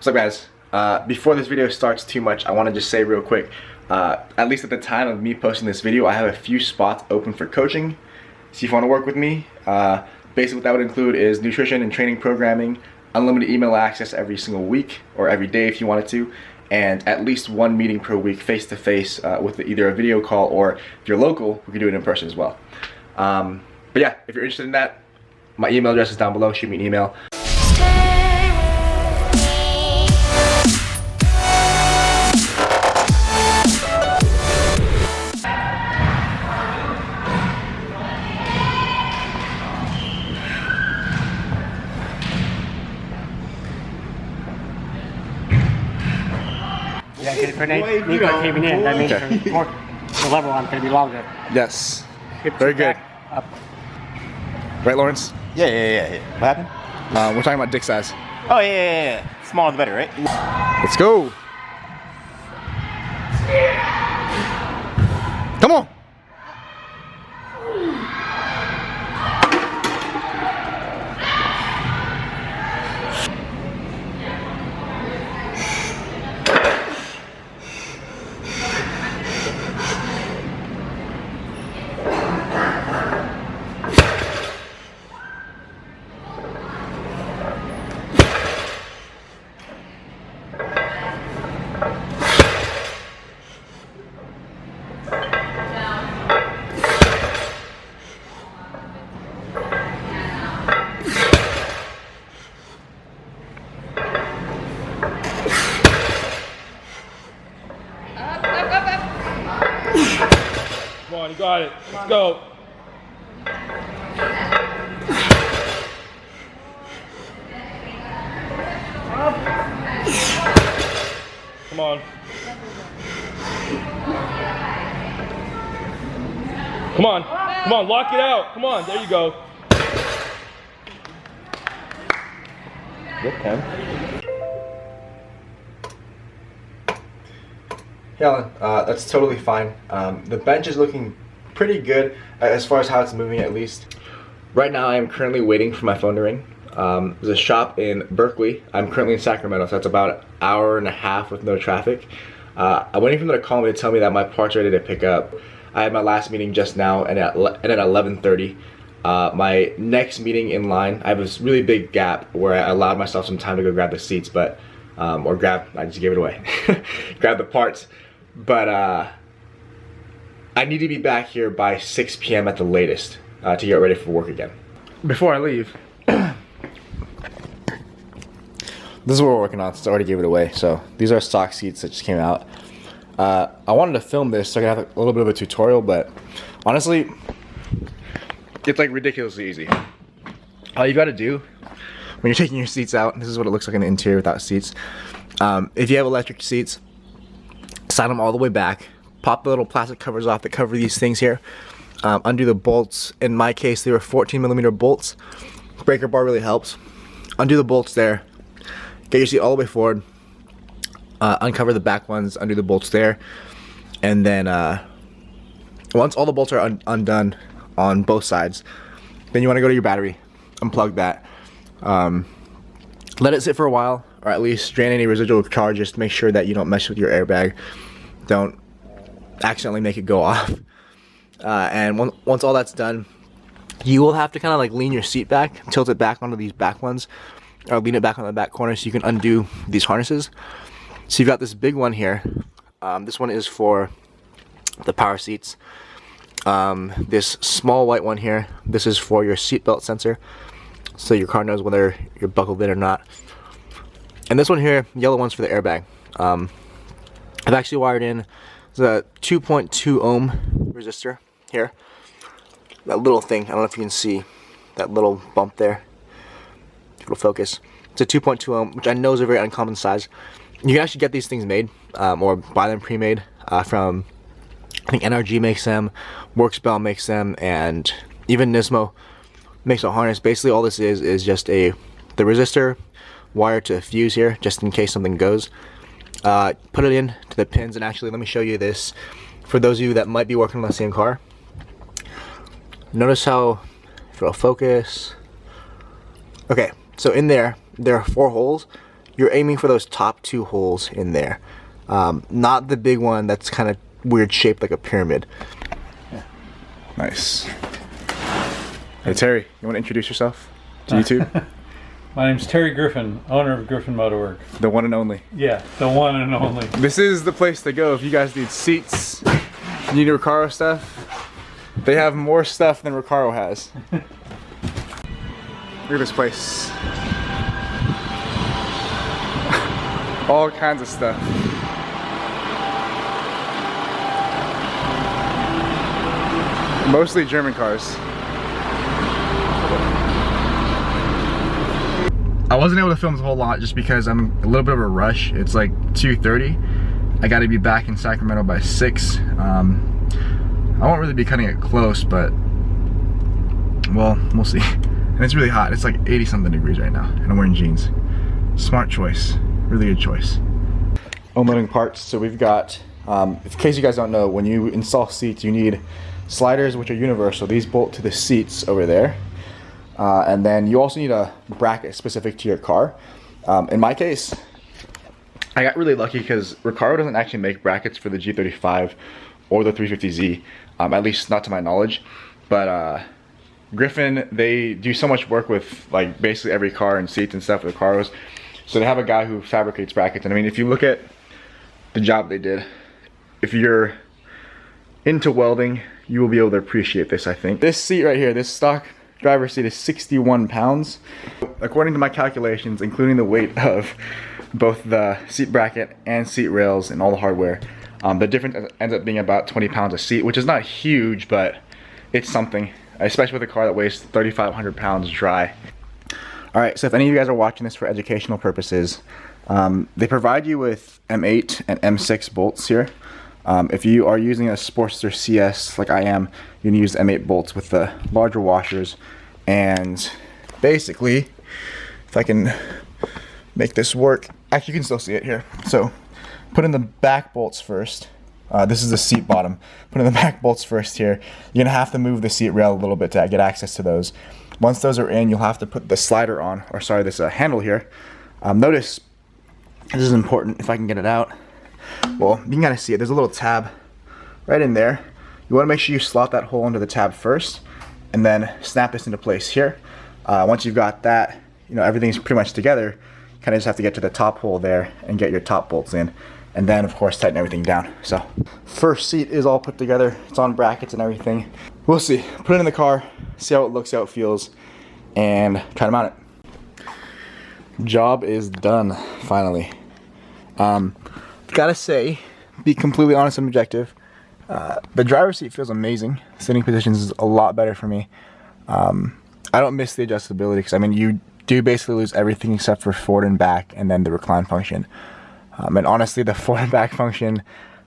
What's up, guys? Before this video starts too much, I want to just say real quick, at least at the time of me posting this video, I have a few spots open for coaching. So if you want to work with me, basically what that would include is nutrition and training programming, unlimited email access every single week or every day if you wanted to, and at least one meeting per week face-to-face with either a video call, or if you're local, we can do it in person as well. But yeah, if you're interested in that, my email address is down below. Shoot me an email. Yeah, because for Nico caving in, that means the level arm's going to be longer. Yes. Very good. Up. Right, Lawrence? Yeah. What happened? We're talking about dick size. Oh, yeah. Smaller the better, right? Let's go. Come on. Come on, you got it. Let's go. Come on. Come on. Come on, lock it out. Come on, there you go. Good, Ken. Hey, Alan, that's totally fine. The bench is looking pretty good as far as how it's moving, at least. Right now, I am currently waiting for my phone to ring. There's a shop in Berkeley. I'm currently in Sacramento, so that's about an hour and a half with no traffic. I'm waiting for them to call me to tell me that my part's ready to pick up. I had my last meeting just now, and at 11:30. My next meeting in line, I have this really big gap where I allowed myself some time to go grab the seats, but I just gave it away. Grab the parts. But I need to be back here by 6 p.m. at the latest to get ready for work again. Before I leave, this is what we're working on since I already gave it away. So these are stock seats that just came out. I wanted to film this so I could have a little bit of a tutorial, but honestly, it's like ridiculously easy. All you gotta do when you're taking your seats out, this is what it looks like in the interior without seats. If you have electric seats, slide them all the way back, pop the little plastic covers off that cover these things here, undo the bolts. In my case, they were 14mm bolts. Breaker bar really helps. Undo the bolts there, get your seat all the way forward, uncover the back ones, undo the bolts there, and then once all the bolts are undone on both sides, then you want to go to your battery, unplug that, let it sit for a while, or at least drain any residual charges to make sure that you don't mess with your airbag. Don't accidentally make it go off. And once all that's done, you will have to kind of like lean your seat back, tilt it back onto these back ones, or lean it back on the back corner so you can undo these harnesses. So you've got this big one here. This one is for the power seats. This small white one here, this is for your seatbelt sensor, so your car knows whether you're buckled in or not. And this one here, yellow one's for the airbag. I've actually wired in the 2.2 ohm resistor here. That little thing, I don't know if you can see that little bump there. If it'll focus. It's a 2.2 ohm, which I know is a very uncommon size. You can actually get these things made, or buy them pre-made from, I think NRG makes them, Worksbell makes them, and even Nismo makes a harness. Basically all this is just the resistor wired to a fuse here, just in case something goes. Put it in to the pins, and actually let me show you this for those of you that might be working on the same car. Notice how, if it'll focus, okay, so in there are 4 holes. you're aiming for those top 2 holes in there. Not the big one that's kind of weird shaped like a pyramid. Yeah. Nice. Hey Terry, you want to introduce yourself to YouTube? My name's Terry Griffin, owner of Griffin Motorwork. The one and only. Yeah, the one and only. This is the place to go if you guys need seats, you need Recaro stuff. They have more stuff than Recaro has. Look at this place. All kinds of stuff. Mostly German cars. I wasn't able to film this whole lot just because I'm a little bit of a rush. It's like 2:30. I gotta be back in Sacramento by 6. I won't really be cutting it close, but well, we'll see. And it's really hot. It's like 80 something degrees right now, and I'm wearing jeans. Smart choice, really good choice. Unloading parts. So we've got, in case you guys don't know, when you install seats, you need sliders, which are universal. These bolt to the seats over there. And then you also need a bracket specific to your car. In my case, I got really lucky because Recaro doesn't actually make brackets for the G35 or the 350Z, at least not to my knowledge. But Griffin, they do so much work with like basically every car and seats and stuff with the cars. So they have a guy who fabricates brackets. And I mean, if you look at the job they did, if you're into welding, you will be able to appreciate this, I think. This seat right here, this stock driver's seat is 61 pounds. According to my calculations, including the weight of both the seat bracket and seat rails and all the hardware, the difference ends up being about 20 pounds a seat, which is not huge, but it's something, especially with a car that weighs 3,500 pounds dry. All right, so if any of you guys are watching this for educational purposes, they provide you with M8 and M6 bolts here. If you are using a Sportster CS like I am, you can use M8 bolts with the larger washers. And basically, if I can make this work, actually you can still see it here. So put in the back bolts first. This is the seat bottom. Put in the back bolts first here. You're gonna have to move the seat rail a little bit to get access to those. Once those are in, you'll have to put the slider on, or sorry, this handle here. Notice, this is important if I can get it out. Well, you can kind of see it. There's a little tab right in there. You want to make sure you slot that hole into the tab first, and then snap this into place here. Once you've got that, you know, everything's pretty much together. You kind of just have to get to the top hole there and get your top bolts in, and then of course tighten everything down. So first seat is all put together. It's on brackets and everything. We'll see. Put it in the car, see how it looks, how it feels, and try to mount it. Job is done, finally. Gotta say, be completely honest and objective, the driver's seat feels amazing. Sitting positions is a lot better for me. I don't miss the adjustability because I mean you do basically lose everything except for forward and back and then the recline function. And honestly, the forward and back function,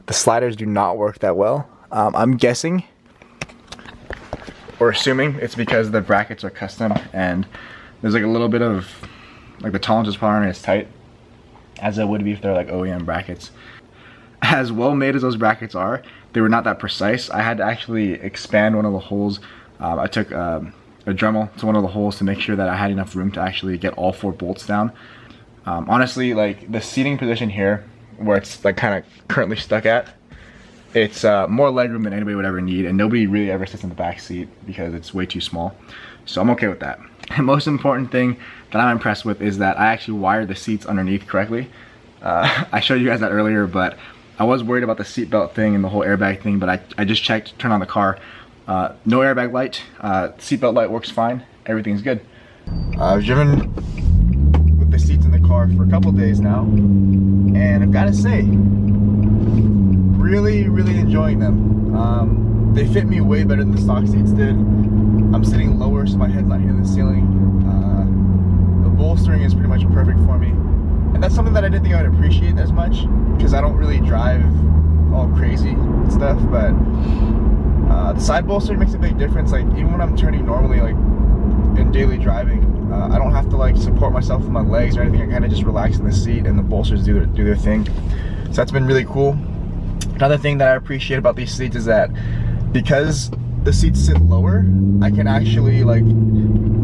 the sliders do not work that well. I'm guessing or assuming it's because the brackets are custom and there's like a little bit of like the tolerances probably aren't as tight as it would be if they're like OEM brackets. As well made as those brackets are, they were not that precise. I had to actually expand one of the holes. I took a Dremel to one of the holes to make sure that I had enough room to actually get all 4 bolts down. Honestly, like the seating position here, where it's like kind of currently stuck at, it's more legroom than anybody would ever need, and nobody really ever sits in the back seat because it's way too small. So I'm okay with that. The most important thing that I'm impressed with is that I actually wired the seats underneath correctly. I showed you guys that earlier, but I was worried about the seatbelt thing and the whole airbag thing, but I just checked, turned on the car. No airbag light, seatbelt light works fine, everything's good. I've driven with the seats in the car for a couple days now, and I've got to say, really, really enjoying them. They fit me way better than the stock seats did. I'm sitting lower so my head's not hitting the ceiling. The bolstering is pretty much perfect for me. And that's something that I didn't think I would appreciate as much because I don't really drive all crazy and stuff, but the side bolster makes a big difference. Like even when I'm turning normally, like in daily driving, I don't have to like support myself with my legs or anything. I kind of just relax in the seat and the bolsters do their thing. So that's been really cool. Another thing that I appreciate about these seats is that because the seats sit lower, I can actually like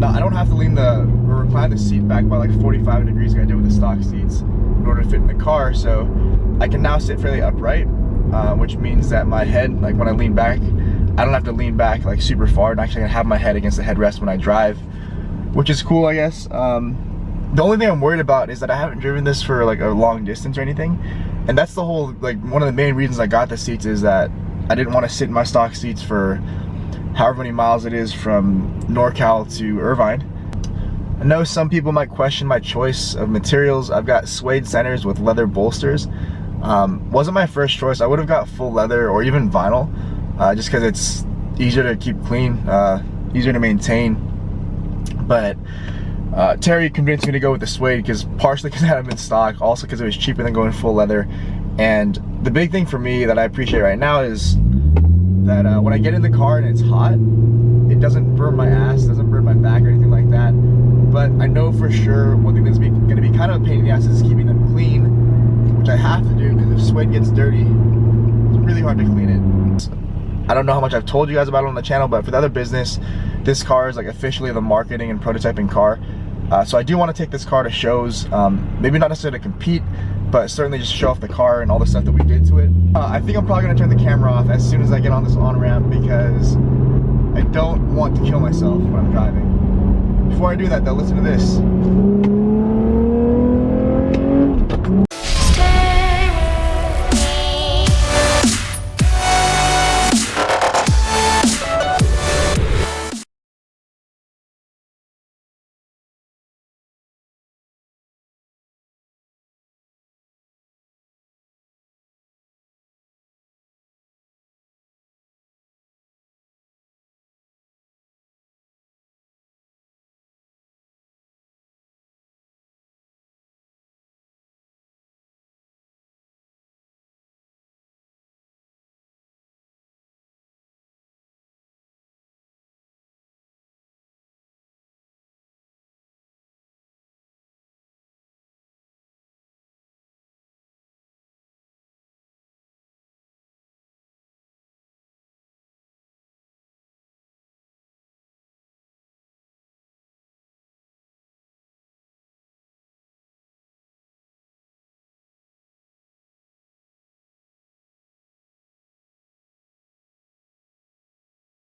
no, I don't have to lean or recline the seat back by like 45 degrees like I did with the stock seats in order to fit in the car. So I can now sit fairly upright, which means that my head, like when I lean back, I don't have to lean back like super far, and actually I can have my head against the headrest when I drive, which is cool, I guess. The only thing I'm worried about is that I haven't driven this for like a long distance or anything, and that's the whole, like, one of the main reasons I got the seats is that I didn't want to sit in my stock seats for however many miles it is from NorCal to Irvine. I know some people might question my choice of materials. I've got suede centers with leather bolsters. Wasn't my first choice. I would have got full leather or even vinyl, just because it's easier to keep clean, easier to maintain. But Terry convinced me to go with the suede, partially because I had them in stock, also because it was cheaper than going full leather. And the big thing for me that I appreciate right now is that when I get in the car and it's hot, it doesn't burn my ass, doesn't burn my back or anything like that. But I know for sure one thing that's going to be kind of a pain in the ass is keeping them clean, which I have to do, because if suede gets dirty, it's really hard to clean it. I don't know how much I've told you guys about it on the channel, but for the other business, this car is like officially the marketing and prototyping car. So I do want to take this car to shows, maybe not necessarily to compete, but certainly just show off the car and all the stuff that we did to it. I think I'm probably going to turn the camera off as soon as I get on this on-ramp, because I don't want to kill myself when I'm driving. Before I do that though, listen to this.